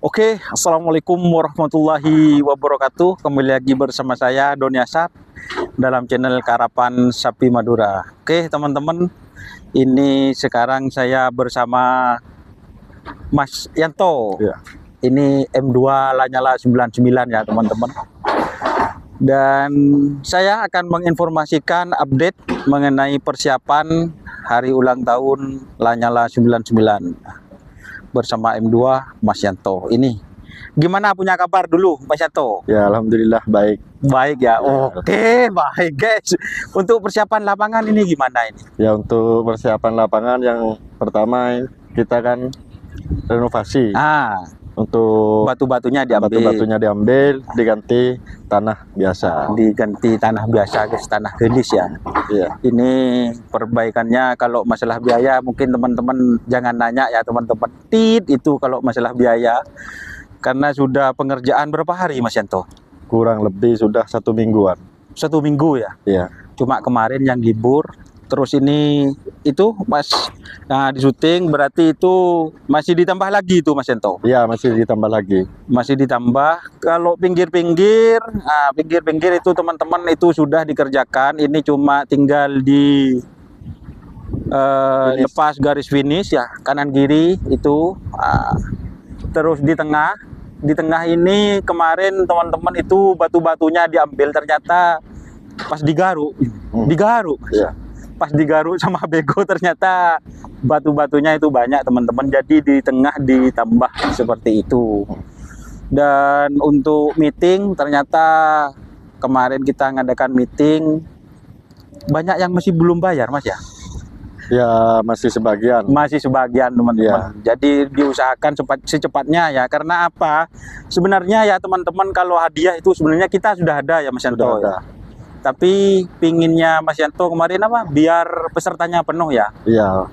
Oke, Assalamualaikum warahmatullahi wabarakatuh. Kembali lagi bersama saya Doni Asad dalam channel Karapan Sapi Madura. Oke, teman-teman, ini sekarang saya bersama Mas Yanto. Ya. Ini M2 Lanyala 99 ya, teman-teman. Dan saya akan menginformasikan update mengenai persiapan hari ulang tahun Lanyala 99 bersama M2 Mas Yanto. Ini gimana, punya kabar dulu Mas Yanto? Ya, alhamdulillah baik. Baik ya. Oke, baik guys. Untuk persiapan lapangan ini gimana ini? Ya, untuk persiapan lapangan yang pertama kita kan renovasi. Untuk Batu-batunya diambil. batu-batunya diambil, diganti tanah biasa. Diganti tanah biasa guys, tanah gelis ya. Iya. Ini perbaikannya kalau masalah biaya mungkin teman-teman jangan nanya ya teman-teman. Itu kalau masalah biaya. Karena sudah pengerjaan berapa hari Mas Yanto? Kurang lebih sudah 1 mingguan. 1 minggu ya. Iya. Cuma kemarin yang libur. Terus ini itu Mas, nah di syuting berarti itu masih ditambah lagi itu Mas Yanto. Iya, masih ditambah lagi. Masih ditambah. Kalau pinggir-pinggir, nah pinggir-pinggir itu teman-teman itu sudah dikerjakan. Ini cuma tinggal di lepas garis finish ya, kanan kiri itu. Terus di tengah ini kemarin teman-teman itu batu-batunya diambil, ternyata pas digaruk. Iya. Pas digaruk sama bego ternyata batu-batunya itu banyak teman-teman, jadi di tengah ditambah seperti itu. Dan untuk meeting, ternyata kemarin kita ngadakan meeting, banyak yang masih belum bayar Mas ya. Ya, masih sebagian. Masih sebagian teman-teman. Ya. Jadi diusahakan secepatnya ya. Karena apa, sebenarnya ya teman-teman, kalau hadiah itu sebenarnya kita sudah ada ya Mas Yanto. Sudah ada. Tapi pinginnya Mas Yanto kemarin apa? Biar pesertanya penuh ya. Iya,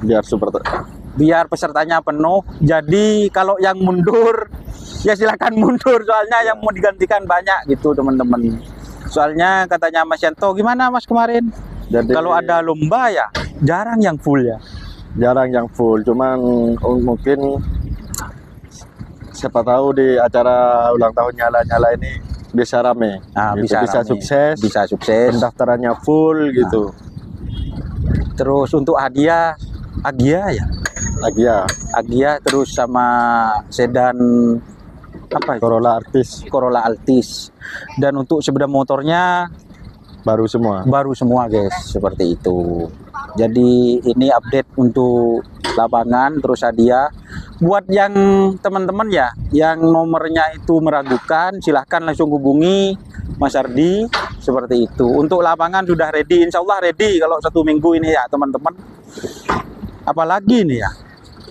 Biar pesertanya penuh. Jadi kalau yang mundur ya silakan mundur. Soalnya yang mau digantikan banyak gitu teman-teman. Soalnya katanya Mas Yanto, gimana Mas kemarin? Jadi Kalau ada lomba ya jarang yang full ya. jarang yang full. Cuman mungkin siapa tahu di acara ulang tahun nyala-nyala ini bisa rame. Nah, gitu. Bisa rame. sukses. Bisa sukses. Pendaftarannya full gitu. Terus untuk hadiah Agia ya. Agia terus sama sedan apa itu? Corolla Altis. Dan untuk sepeda motornya Baru semua. baru semua guys, seperti itu. Jadi ini update untuk lapangan. Terus hadiah buat yang teman-teman ya yang nomornya itu meragukan, silahkan langsung hubungi Mas Ardi seperti itu. Untuk lapangan sudah ready, insya Allah ready kalau 1 minggu ini ya teman-teman. Apalagi nih ya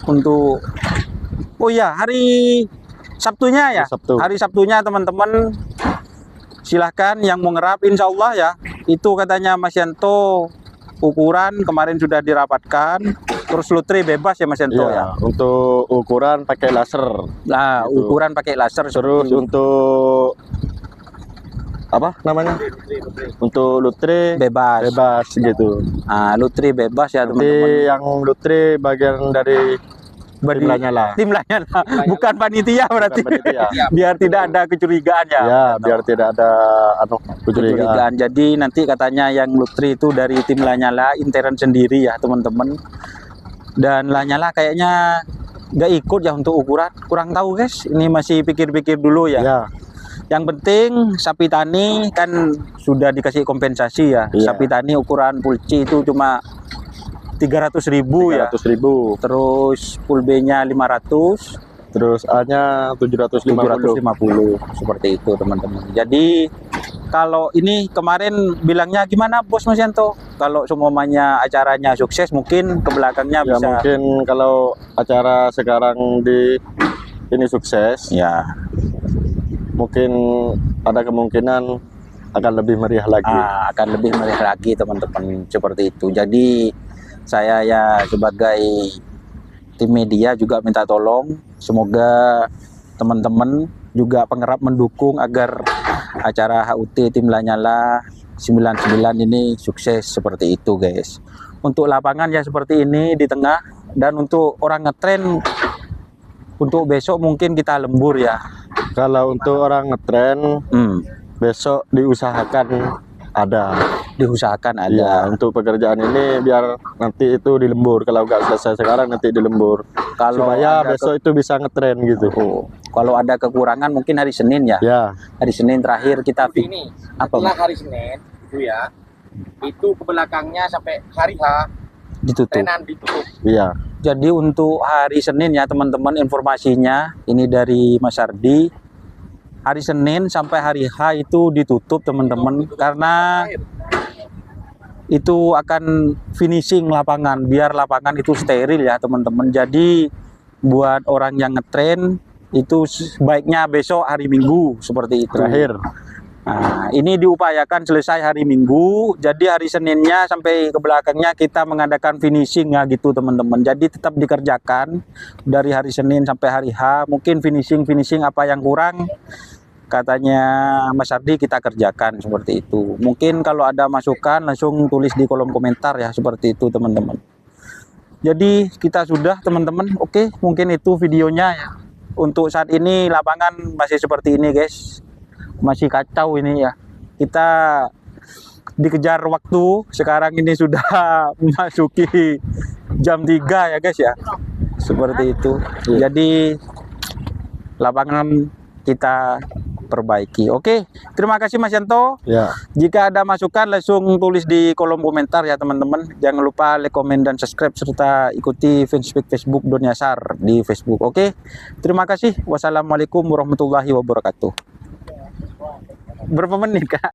untuk, oh ya, hari Sabtunya ya. Hari Sabtunya teman-teman silahkan yang mau ngerap, insya Allah ya. Itu katanya Mas Yanto ukuran kemarin sudah dirapatkan. Terus lutri bebas ya Mas Yanto ya. Untuk ukuran pakai laser. Nah, gitu. ukuran pakai laser. Terus untuk apa namanya? Untuk lutri bebas gitu. Nah, lutri bebas ya Nanti teman-teman. yang lutri bagian dari tim Lanyala. Tim Lanyala, bukan panitia berarti. Bukan panitia. Biar tidak ada kecurigaan ya. Ya, biar tidak ada kecurigaan. Jadi nanti katanya yang lutri itu dari tim Lanyala, intern sendiri ya teman-teman. Dan Lanyala kayaknya nggak ikut ya untuk ukuran. Kurang tahu guys. Ini masih pikir-pikir dulu ya. Ya. Yang penting sapi tani kan sudah dikasih kompensasi ya. Iya. Sapi tani ukuran pulci itu cuma 300.000 ya. 300.000. Terus full B-nya 500. Terus A-nya 750. Seperti itu teman-teman. Jadi kalau ini kemarin bilangnya gimana Bos Mas Yanto? Kalau semuanya acaranya sukses mungkin ke belakangnya Ya, bisa. mungkin kalau acara sekarang ini sukses, Ya, mungkin ada kemungkinan akan lebih meriah lagi. akan lebih meriah lagi teman-teman, seperti itu. Jadi saya ya sebagai tim media juga minta tolong, semoga teman-teman juga pengerap mendukung agar acara HUT Tim Lanyala 99 ini sukses seperti itu guys. Untuk lapangan ya seperti ini di tengah, dan untuk orang ngetren Untuk besok mungkin kita lembur ya. Kalau untuk orang ngetren besok diusahakan ada. Diusahakan Ya, ada. untuk pekerjaan ini biar nanti itu dilembur. Kalau nggak selesai sekarang nanti dilembur. Kalau Supaya ada besok itu bisa ngetren gitu. kalau ada kekurangan mungkin hari Senin ya. Ya, Hari Senin terakhir kita Ini apa setelah hari Senin itu ya, itu ke belakangnya sampai hari H ditutup. trenan ditutup. iya. Jadi untuk hari Senin ya teman-teman, informasinya ini dari Mas Ardi. Hari Senin sampai hari H itu ditutup teman-teman, karena itu akan finishing lapangan, biar lapangan itu steril ya teman-teman. Jadi buat orang yang ngetrain itu sebaiknya besok hari Minggu seperti itu. Terakhir. Nah, ini diupayakan selesai hari Minggu, jadi hari Seninnya sampai ke belakangnya kita mengadakan finishing ya gitu teman-teman. Jadi tetap dikerjakan dari hari Senin sampai hari H, mungkin finishing apa yang kurang katanya Mas Ardi kita kerjakan seperti itu. Mungkin kalau ada masukan langsung tulis di kolom komentar ya, seperti itu teman-teman. Jadi kita sudah teman-teman, oke mungkin itu videonya ya. Untuk saat ini lapangan masih seperti ini guys, masih kacau ini ya. Kita dikejar waktu, sekarang ini sudah memasuki jam 3 ya guys ya, seperti itu. Jadi lapangan kita perbaiki. Oke, terima kasih Mas Yanto. Ya. Jika ada masukan langsung tulis di kolom komentar ya teman-teman. Jangan lupa like, komen, dan subscribe serta ikuti fanspage Facebook Doniasar di Facebook. Oke, terima kasih. Wassalamualaikum warahmatullahi wabarakatuh. Berapa menit Kak?